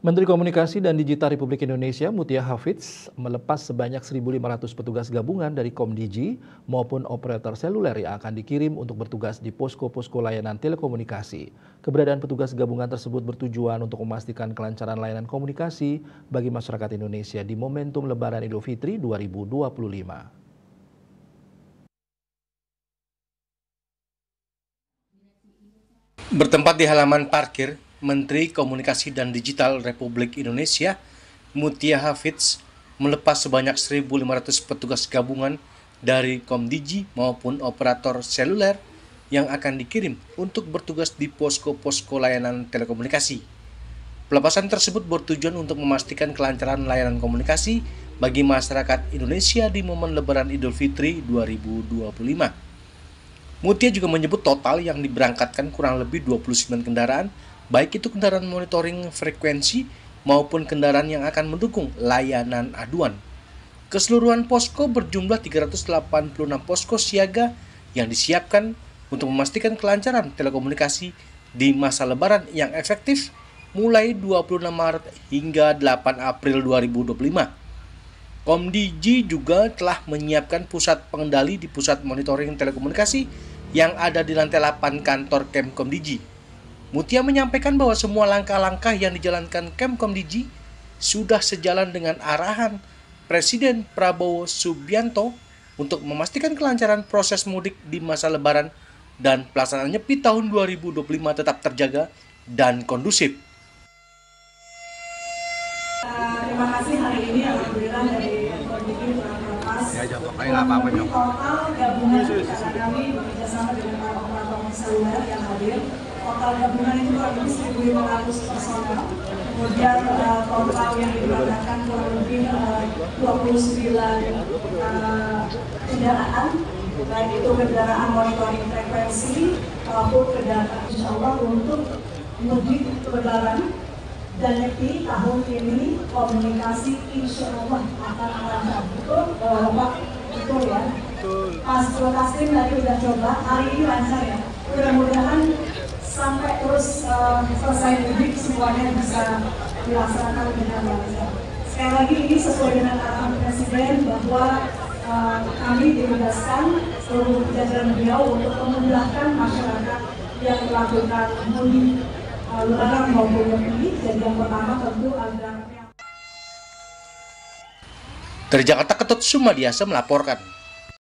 Menteri Komunikasi dan Digital Republik Indonesia Mutia Hafidz melepas sebanyak 1.500 petugas gabungan dari Komdigi maupun operator seluler yang akan dikirim untuk bertugas di posko-posko layanan telekomunikasi. Keberadaan petugas gabungan tersebut bertujuan untuk memastikan kelancaran layanan komunikasi bagi masyarakat Indonesia di momentum Lebaran Idul Fitri 2025. Bertempat di halaman parkir, Menteri Komunikasi dan Digital Republik Indonesia, Mutia Hafidz, melepas sebanyak 1.500 petugas gabungan dari Komdigi maupun operator seluler yang akan dikirim untuk bertugas di posko-posko layanan telekomunikasi. Pelepasan tersebut bertujuan untuk memastikan kelancaran layanan komunikasi bagi masyarakat Indonesia di momen Lebaran Idul Fitri 2025. Mutia juga menyebut total yang diberangkatkan kurang lebih 29 kendaraan, baik itu kendaraan monitoring frekuensi maupun kendaraan yang akan mendukung layanan aduan. Keseluruhan posko berjumlah 386 posko siaga yang disiapkan untuk memastikan kelancaran telekomunikasi di masa Lebaran yang efektif mulai 26 Maret hingga 8 April 2025. Komdigi juga telah menyiapkan pusat pengendali di pusat monitoring telekomunikasi yang ada di lantai 8 kantor Kemkomdigi. Mutia menyampaikan bahwa semua langkah-langkah yang dijalankan Kemkomdigi sudah sejalan dengan arahan Presiden Prabowo Subianto untuk memastikan kelancaran proses mudik di masa Lebaran dan pelaksanaan Nyepi tahun 2025 tetap terjaga dan kondusif. Terima kasih hari ini alhamdulillah dari Komdigi telah melepas total gabungan kami bekerjasama dengan para operator seluler yang hadir. Total gabungan itu kurang lebih 1.500 personel. Kemudian total yang diberangkatkan kurang lebih 29 kendaraan, baik itu kendaraan monitoring frekuensi maupun kendaraan insya Allah untuk mudik Lebaran dan Nyepi tahun ini komunikasi insya Allah akan lancar. Betul, Bapak? Betul ya? Pas Taslim tadi udah coba, hari ini lancar ya. Mudah-mudahan sampai terus selesai mudik semuanya bisa dilaksanakan dengan lancar. Sekali lagi ini sesuai dengan arahan Presiden bahwa kami ditugaskan seluruh jajaran beliau untuk memudahkan masyarakat yang melakukan mudik Lebaran maupun Nyepi. Jadi yang pertama tentu agar dari Jakarta, Ketut Sumadiasa melaporkan.